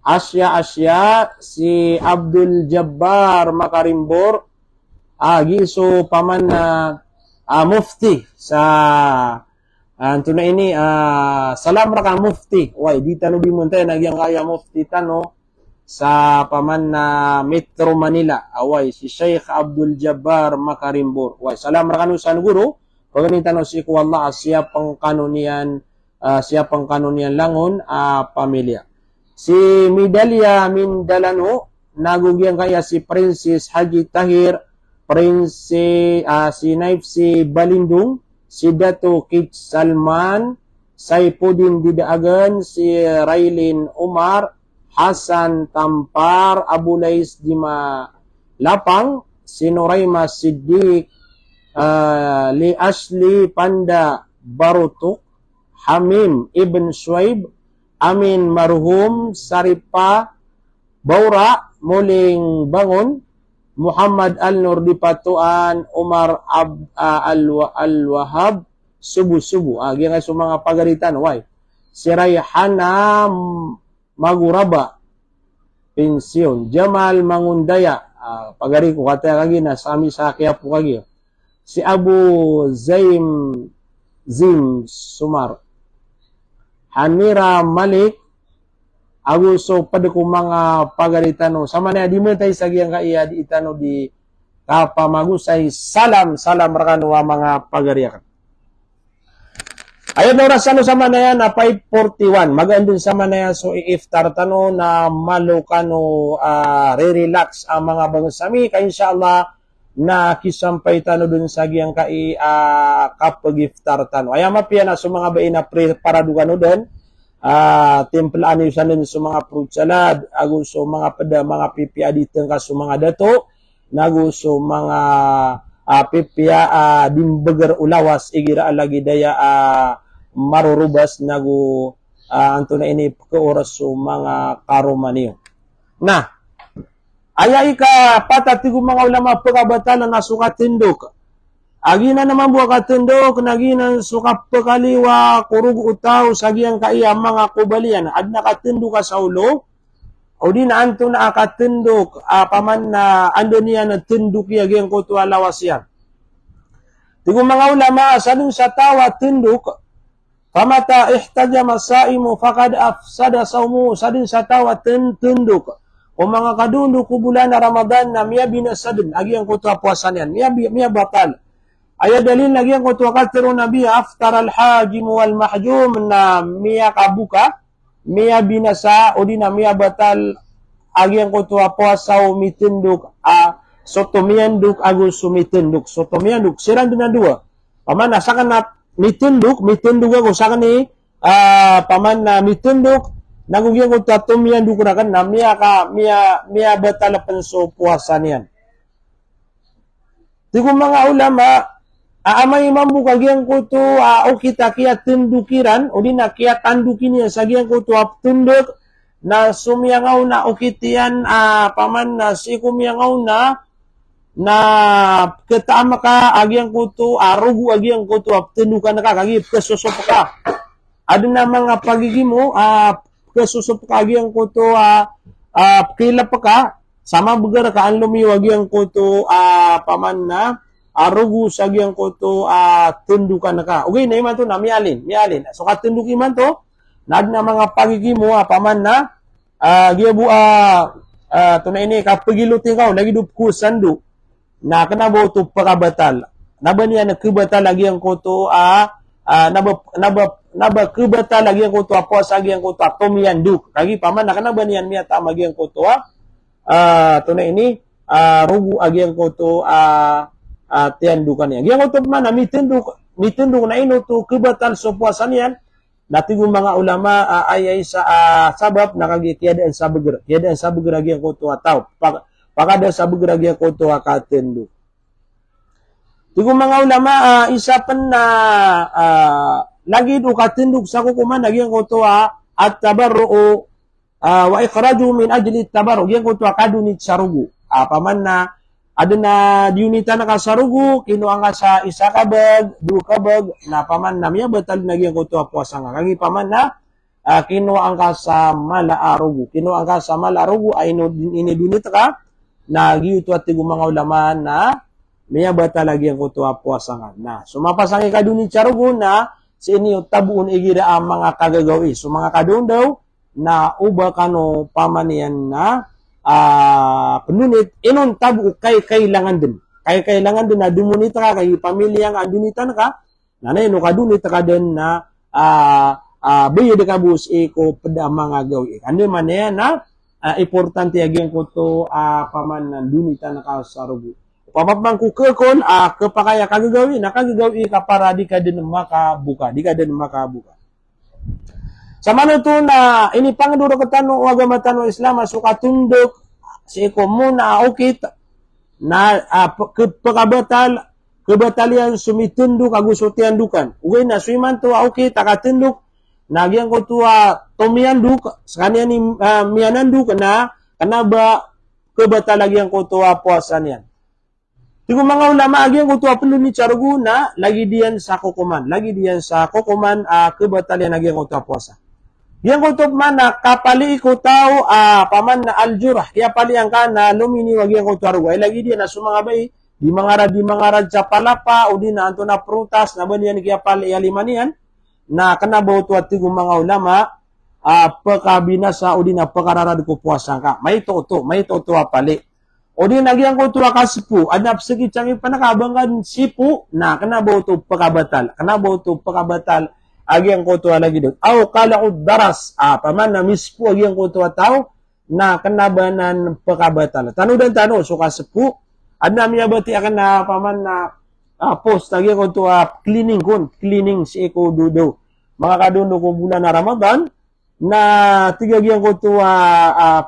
Asya, si Abdul Jabbar Makarimbor, giso paman na mufti sa Anto na ini, salam raka mufti. Way, di tano bimuntay, nagyang kaya mufti tano sa paman na Metro Manila. Away, si Sheikh Abdul Jabbar Makarimbor. Way, salam raka no sa guru. Paganin tano si Kuwalla, siya pang kanonian langon, pamilya. Si Midalia Mindalano, nagugyang kaya si Princess Haji Tahir, si Naif si Balindung, si Dato Kit Salman, Saipudin Didaagan, si Raylin Umar, Hasan Tampar, Abulais Dima Lapang, si Nuraima Siddiq, Li Asli Panda Barutuk, Hamim Ibn Shuaib, Amin Marhum, Saripa, Baura, Muling Bangon, Muhammad Al-Nur Dipatuan, Umar Al-Wahab, Subu-Subu. Ganyan nga sa mga pagaritan. Why? Si Rayhana Maguraba pensiun. Jamal Mangundaya pagari ko kata lagi na sami sa kaya po kagi. Si Abu Zim Sumar. Hanira Malik Aguso pada ko mga pagaritano. Sama na di mo tayo sa giyang kaiya di itano di kapamagusay. Salam rakano mga pagariakan. Ayun oras ano sama na yan na 5:41. Magandun sama na yan so iftar tano na malukano re-relax ang mga bangsami. Kaya inshallah na kisampay tano dun sa giyang kai kapag iftar tano. Ay mapiya na so mga bain na para dugano dun. Timplaan niyo sa sa mga fruit salad, aguso mga pada mga pipia dito ka so mga dato, naguso mga pipia dimbeger ulawas igira lagi daya marurubas nagu anto na ini ke oras so mga karomaniyo. Nah, ayay ka patatigo mga ulama pagabatan na sukat tindok. Agina naman buwa katundok, naginan suka pekaliwa, kurug utaw, sagiang kaya mga kubalian. Ad nakatundok ka sa ulo, o di na anto na akatundok, paman na ando niya na tundok yagyang kutuwa lawas yan. Tigo mga ulama, sadun sa tawa tundok, kamata ihtaja masaimu, fakad afsada saumu, sadun sa tawa tundok. O mga kadundok bulan na Ramadan na miya binasadun, agyang kutuwa puasan yan, miya batal. Ayat dalil lagi yang kutu akatiru Nabi aftar al-hajim wal mahjum na miya kabuka, miya binasa, o di na miya batal, agi yang kutu puasa mitinduk, sotomiyanduk agus sumitinduk, sotomiyanduk, sirang din na dua. Paman na sa kanat mitinduk ako sa kani, paman na mitinduk, nagugyan kutu atomiyanduk na kan, na miya batal penso puasa niyan. Tigo mga ulama, amay mambu kagiang kuto o kita kiat tundukiran o di na kiat tandukin niya sa giang kuto tunduk na sumiyangaw na o kitian paman na si kumiyangaw na ketama ka agiang kuto rugu agiang kuto tundukan ka kagi kesusop ka ada na mga pagigimo kesusop ka agiang kuto kilap ka sama begar ka ang lumiwa agiang kuto paman na arugu sagyang ko to tundukan ka. Okay, na iman to na mialin. So katundukin man to, na mga pagigimo paman na giabu to na ini kapagilutin ka lagi dupku sandu na kanabo to pakabatal. Naba niya na kubatal lagi ang ko to naba kubatal lagi ang ko to apo sagi ang ko to tomiyanduk. Kagi paman na kanaba niyan miya ta magi ang ko to to na ini rugu agi ang ko to tiandukan yan. Yang untuk mana mitinduk na ino to kebatal so puasan yan. Natigo mga ulama ayay sa sabab nakagikiadaan sa beger. Kiadaan sa beger lagi ang kuto ataw. Pakada sa beger lagi ang kuto akatinduk. Tigo mga ulama isa pan na lagi do katinduk sa kukuman lagi ang kuto at tabarru wa ikhraju min ajli tabarru. Yang kuto kadunit sarugu. Paman na ada na diunita na kasarugu, kinuang ka sa isa kabag, dua kabag, na paman na miya batal na giyang kutuwa puasa nga. Kagi paman na kinuang ka sa malaarugu. Kinuang ka sa malaarugu ay inidunita ka, na giyuto at tigong mga ulama na miya batal na giyang kutuwa puasa nga. Na sumapasangi ka dunit sarugu na si inyo tabuon igira ang mga kagagawi. So mga kadun daw na uba kano pamanian na penunit inon tabu kailangan din na dumunita ka kay pamilya nga dunitan ka nanay no kadunita ka din na bayo de kabus ko pada mga gawi ano man yan na importante agyang ko to paman na dunitan ka sa rugo pamapang kukekon kepakaya kagagawi nakagagawi ka para di ka din makabuka Sama na ito na inipang duro katano o agama tano Islam suka tunduk si komuna ukit na kebatalian sumitunduk agusutian dukan. Uwi na suiman to ukit takatunduk nagyang ko tua tomianduk sakanya ni miananduk na kanaba kebatalagyan ko tua puasan yan. Tigo mga ulama agyang ko tua perlu ni caruguna lagi diyan sa kokoman kebatalian agyang ko tua puasa. Yang kutub mana kapali ko tao paman na aljurah ya pali ang kana lumini wag yang kutub arway lagi dia na sumangabay di mangarad sa palapa o di na anto na prutas na banian kaya pali alimanian na kanabo to at tigong mga ulama pagkabinasa o di na pagkararad ko puwasa ka may toto pali o di nagyang ko tuwa ka sipu adap sige changi panakabangan sipu na kanabo to pagkabatal agyang ko tuwa lagi doon. Aw, kala ko daras, paman na mispo agyang ko tuwa tao, na kanabanan pagkabatal. Tano dan tano, so kasepu, ad na miya bati akan na paman na post, agyang ko tuwa cleaning si Eko Dudo. Mga kadundo ko bulan na Ramadan, na tigagyang ko tuwa,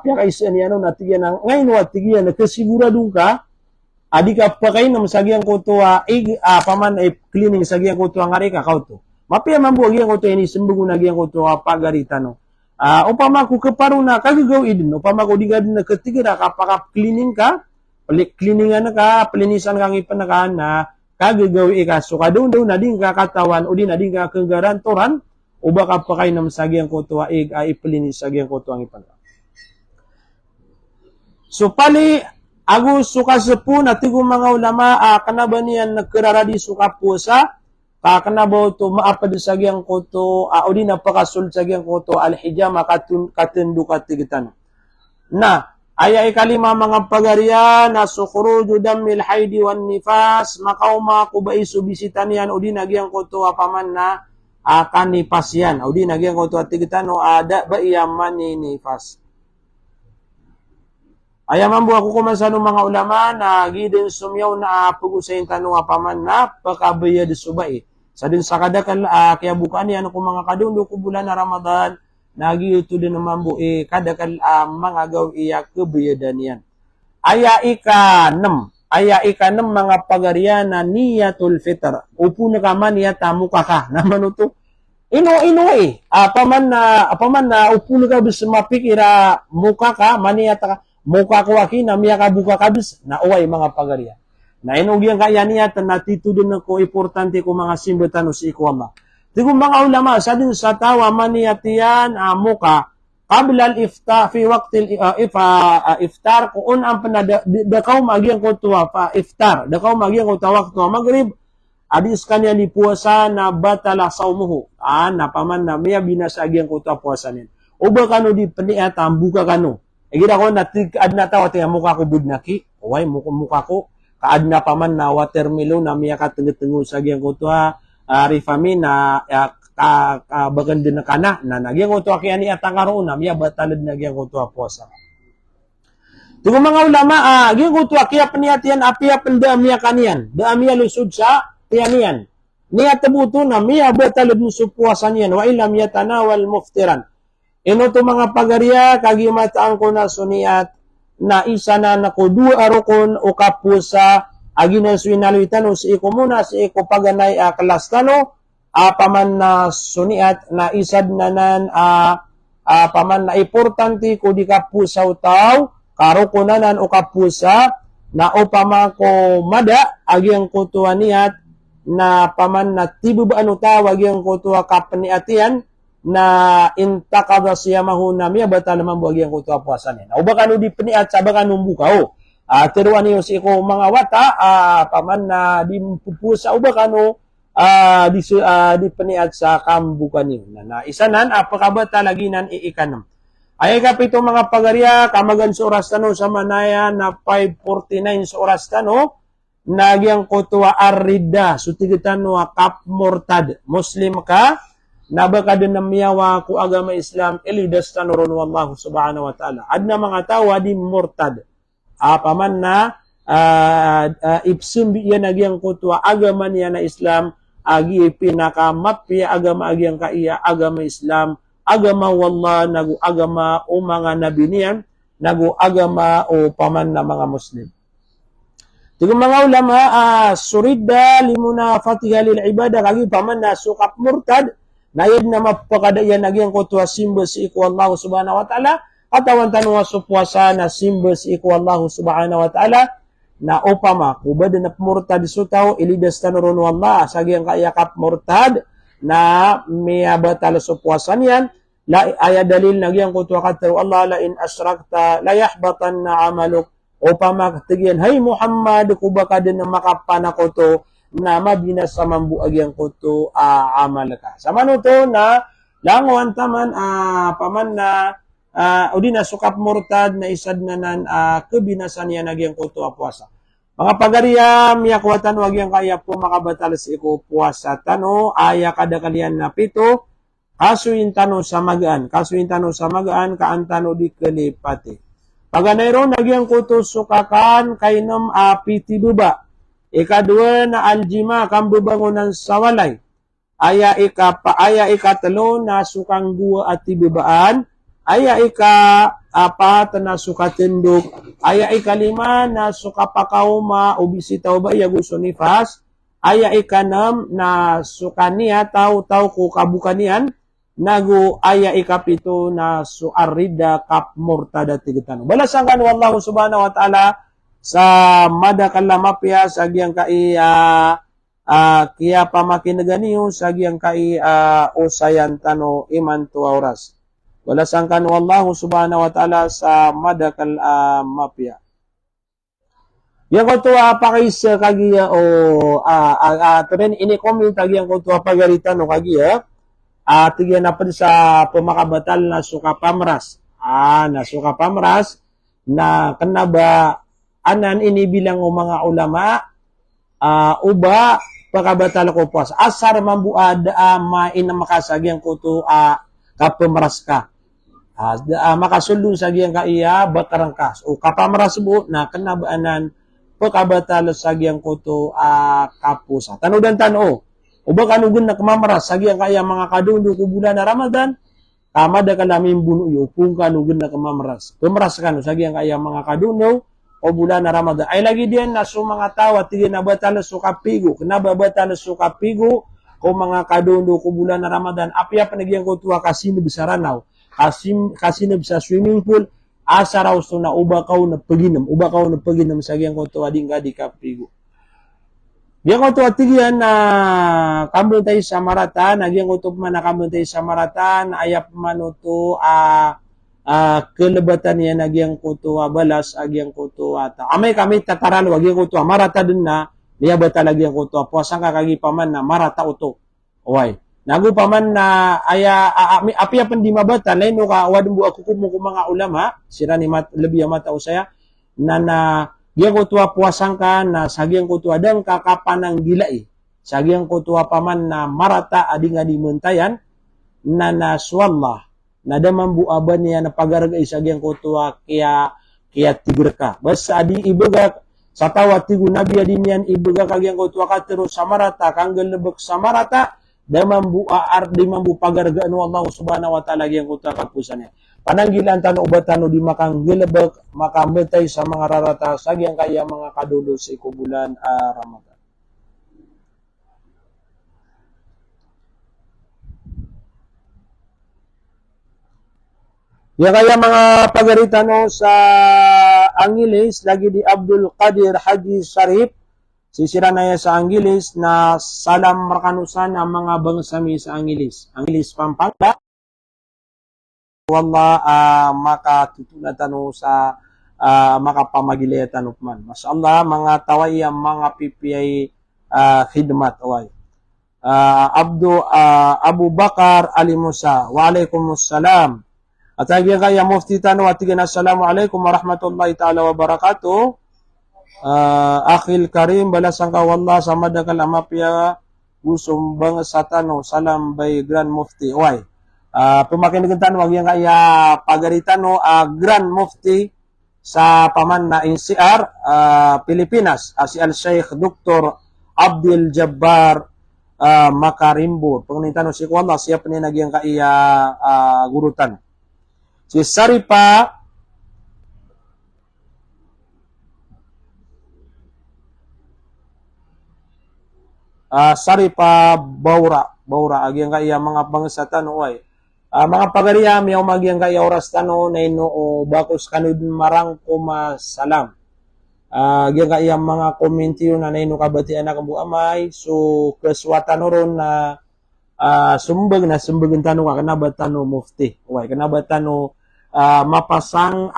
piya kaisa niya, na tigyan ng, ngayon tigyan, nagkasigurado ka, adi ka pa kayo na masagyang ko tuwa, paman cleaning, sagyang ko tuwa nga rin kakao to. Mapia mambu agyang ko to ini sembungu nagyang ko to pagarita no. Upama ko kaparuna kagagaw idin upama ko digad na ketigira kapaka cleaning ka, cleaningan ka, pelinisan kang ipanakaan na kagagaw ka so kadung na ding ka katawan o di na ding ka kagarantoran o baka pakay nam sagyang ko to ipelinis sagyang ko to ang ipanakaan. So pali agus suka sepu na tigong mga ulama kanabanian nagkararadi suka puasa kakanabaw to maapad sagyang ko to o di napakasul sagyang ko to alhijama katundu katigitan na ayay kalima mga pagarya na sukhuruju damil haidi wan nifas makauma kubay subisitan yan o di nagyang ko to paman na kanipas yan o di nagyang ko to atigitan o ada ba iyaman ni nifas. Ayaman buha ko kumansano mga ulama na gidin sumyaw na pugusayin tanong paman na pakabayad subay. Sa din sa kadakan kaya bukaan yan kung mga kadundo ko bulan na Ramadan nagiyuto din naman bu kadakan mga gaw iya kebayadan yan. Aya ika-6 mga pagarya na niyatul fitr. Upo na ka man niya tamu ka naman ito. Ino paman na upo na ka bis mapikira muka ka maniyata ka muka ko akin na miya ka buka ka bis na uway mga pagarya. Na inugyang kaya niya natitudin na ko importante ko mga simbatan o si ikwama. Di ko mga ulama, sa din sa tawa maniyatiyan muka, kabila al-iftar, fi waktil iftar, kung ang dakaw magyang ko tuwa pa iftar, dakaw magyang ko tawak tuwa magrib, adis kanya ni puasa na batala sa umuho. Na paman na miya binasagyang ko tuwa puasa nin. Uba kano di paniat, buka kano. Gira ko natigad na tawa, tiya muka ko budnaki, uway muka ko, kaad na paman na watermelon na miya katengah-tengah sagyang ko to rifami na bagan din na kana na nagyang ko to kaya ni atangaro na miya batalad nagyang ko to puasa. Tugo mga ulama gyang ko to kaya paniatian apia penda miya kanian da miya lusud sa tianian. Niya tabuto na miya batalad ni su puasa niyan wa illa miya tanawal muftiran. Ino to mga pagarya kagimataan ko na suniat na isa na nakudu arokon o kapusa aginan swinaluitan o si iko muna si iko paganay kalastano paman na suniat na isad nanan paman na importante ko di kapusa utaw karokonanan o kapusa na upama ko mada agyang ko tuwa niat na paman na tibubaan utaw agyang ko tuwa kapaniatian na intakada siya mahuna miya bata naman buhagyang ko ito puasan. O baka no di paniat sa baka nung bukaw. Tiruan niyo si ko mga wata, paman na di pupusa o baka no di paniat sa kambukan niyo. Na isa nan, apakabata lagi nan iikanam. Ay kapito mga pagarya, kamagan sa oras tano sa manaya na 5:49 sa oras tano, nagyang ko tuwa arida, sutigitan no kap mortad. Muslim ka, nabaka din ng miyawa ko agama Islam ilidas tanuron wallahu subhanahu wa ta'ala. Adna mga tawa di murtad. Paman na ipsimbi yan agyang kutwa agama niya na Islam agi pinakamapi agama agyang kaiya agama Islam agama wallah nagu agama o mga nabi niyan nagu agama o paman na mga Muslim. Tigong mga ulama surida limuna fatiha lil ibadah kagi paman na sukap murtad nayad na mapakadayan nagyang kutwa simbol si iku Allah subhanahu wa ta'ala katawan tanong sa puasa na simbol si iku Allah subhanahu wa ta'ala na upama kubad na murtad sutaw ilidas tanuron Allah sagyang kayakap murtad na may batal sa puasa niyan aya dalil nagyang kuto katero Allah la in asyrakta la yahbatanna amaluk o pamaktigian hay Muhammad kubaka din na makapana kuto na mabina sa mambu agyang kuto amal ka samano to na langon taman paman na o di na sukap murtad na isad na nan kebinasan niya nagyang kuto puasa mga pagariyam yakwatan wag yang kaya po makabatal sa iko puasa tano aya kada kalian na pito kasuin tano sa magaan kaantano di kelipati paganayro nagyang kuto sukakan kainom piti beba ikadua na aljima kambubangunan sa walay aya ikatalo na sukang gua at bebaan aya apat na sukatindog aya ikalima na sukapakauma ubisitaw ba iya gusto ni fas aya ikanam na sukania tau ku kabukanian nago aya ikapito na suarida kap murtada tigitano balasan kan wallahu subhanahu wa ta'ala sa madakalamapya sa giyang kai kiya pamakinaganiyo sa giyang kai usayan tano iman tu oras wala sangkan wallahu subhanahu wa ta'ala sa madakal mapya. Yang ko to pakis kagiya o tren ini-comment kagiya ko to pagalitan no kagiya tigyan na pa sa pumakabatal na suka pamras. Na suka pamras na kanaba anan ini bilang o mga ulama uba pakabatal ko pas asar mambuad main makasagyan ko to kapamras ka. Makasulun sa giyang kaiya batarangkas o kapamras bu na kanabaanan pagkabatal sa giyang kuto kapusa tanudan tano o baka nugun na kamamaras sa giyang kaiya mga kadundo ko bulan na Ramadan kamada ka namin buno yo kung kanugun na kamamaras pamaras ka no sa giyang kaiya mga kadundo o bulan na Ramadan ay lagi diyan na so mga tawa tigin na batal so kapigo kanababatal so kapigo ko mga kadundo ko bulan na Ramadan apya panagiyang ko tuwa kasinib sa ranaw kasinib sa swimming pool asa raw so na uba kaw na paginam sa giyang ko tuwa ding di kapigo giyang ko tuwa tigyan na kambon tayo sa maratan nagyang ko tuwa na kambon tayo sa maratan ayap manuto kelebatan niya nagyang ko tuwa balas agyang ko tuwa amay kami tataran wagyang ko tuwa marata din na niya ba talagyang ko tuwa puasang kakagi paman na marata uto oy nago paman na aya apya pan di mabata lain no ka wadumbu ako kumo ko mga ulama sira ni lebih mata usaya na giyan ko tuwa puasang ka na sagyang ko tuwa dang kakapanang gilai sagyang ko tuwa paman na marata ading adi muntayan na swallah na damang buaban niya na pagaragay sagyang ko tuwa kaya tigreka basta adi ibaga sa tawa tigo nabi adin yan ibaga kagyang ko tuwa katero sa marata kanggal lebek sa marata damambu pagargaan no Allah subhanahu wa ta'ala yang kuta kapusannya pananggilan tano ubatano di makang gelebek makambetay sa mga rarata sagyang kaya mga kadulo sa bulan Ramadan ya kaya mga pagaritano sa Angeles lagi di Abdul Qadir Haji Sharif sisira na sa Angeles na salam markanusan ang mga bangsami sa Angeles Pampanga wala makatutulatan sa makapamagilatan upman masyaallah mga tawayang mga PPI khidmat away Abu Bakar Ali Musa waalaikumsalam at agyan kaya mufti tano at tigyan assalamualaikum warahmatullahi ta'ala wabarakatuh Akhil Karim balasang ka wallah sa madakal amapya usumbang sa tano salam by Grand Mufti oy pemakin tanong wag yang kaya pagaritano Grand Mufti sa paman na NCR Pilipinas si Al-Sheikh Dr. Abdul Jabbar Makarimbo pangitano si wallah siya paninag yang kaya gurutan si Saripa Saripa Baura agyang kaya mga bangsatan oy mga pagariyam yaw magyang kaya oras tano na ino o bakos kanud marang salam agyang kaya mga komentiyo na ino kabatian na kambu amay so keswatan ron na sumbag na sumbagan tano ka kanabat tano mufti. Uy, kanabat tano mapasang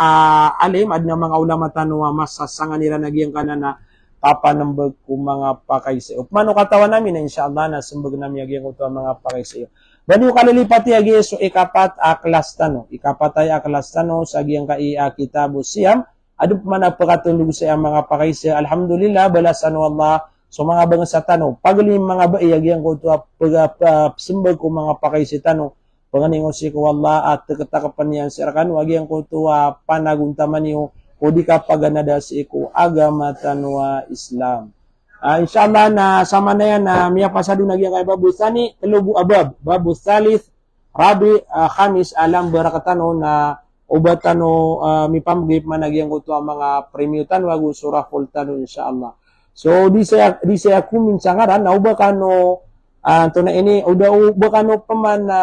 alim ad na mga ulama tano masasangan nila nagyang kanana papanambag ko mga pakaysayo. Mano katawan namin na inshallah na sumbag namin nagyang ko mga pakaysayo. Bani kalilipat yagi so ikapat aklas tano. Ikapat ay aklas tano sa giyang kaiya kitabu siyam. Ado pa man pagkatulog sa mga pakaysayo. Alhamdulillah balasan Allah. So mga bangsa tano. Pagaling mga baiyag yang ko to simbag ko mga pakaysayo tano. Panganingo si ko Allah at katakapan niyan si Arkan. Wag yang ko to panaguntaman niyo. Kudi ka paganada si ko agama tanwa Islam. Inshallah na sama na yan na miya pasado nagyang kay Babu Sani, Telugu Abab, Babu Salith, Rabi, Khamis, Alam, Barakatano na ubatano mi pamgip man nagyang ko ang mga premiutan wagu surah fultano inshallah. So di saya kumin sangaran na ubakano to na ini ubakano paman na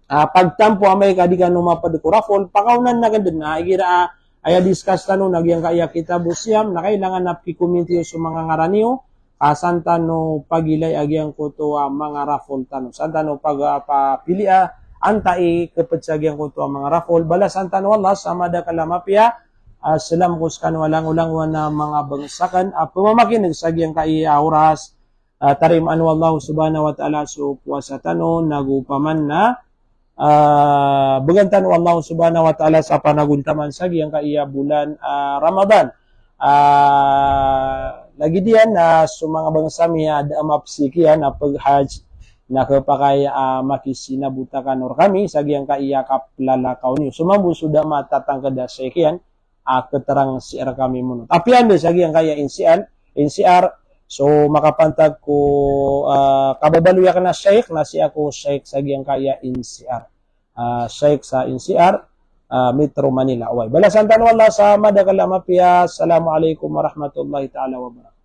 pagtampo amay kadikano mapadkurafol pakaunan na ganda na igira aya discuss tano nagyang kaya kita busyam na kailangan na pikomenti sa mga ngaraniyo santa no pagilay agyang ko to mga raffle tano santa no pagpapilia antai kapatsagyang ko to mga raffle bala santa no Allah sama da kalamapya salam kuskan walang na mga bangsakan pamamakin nagsagyang kaya oras tarim anu Allah subhanahu wa ta'ala so puasa tano nagupaman na bagantan Allah subhanahu wa ta'ala sa panaguntaman sa giyang kaiya bulan Ramadan. Lagi diyan na mga bangsa miya da mapsikian na pag-hajj na kapakay makisinabutakan or kami sa giyang kaiya kaplalakaw niyo. Sumambu sudah matatangkad sa ikian keterang siar kami munut. Tapi anda sa giyang kaya NCR so makapantag ko kababaluya ka na Sheikh na siya ko Sheikh sa giyang kaya NCR. Sheikh sa NCR Metro Manila. Balasan tanong Allah sa madakalamapya. Assalamualaikum warahmatullahi ta'ala wabarakatuh.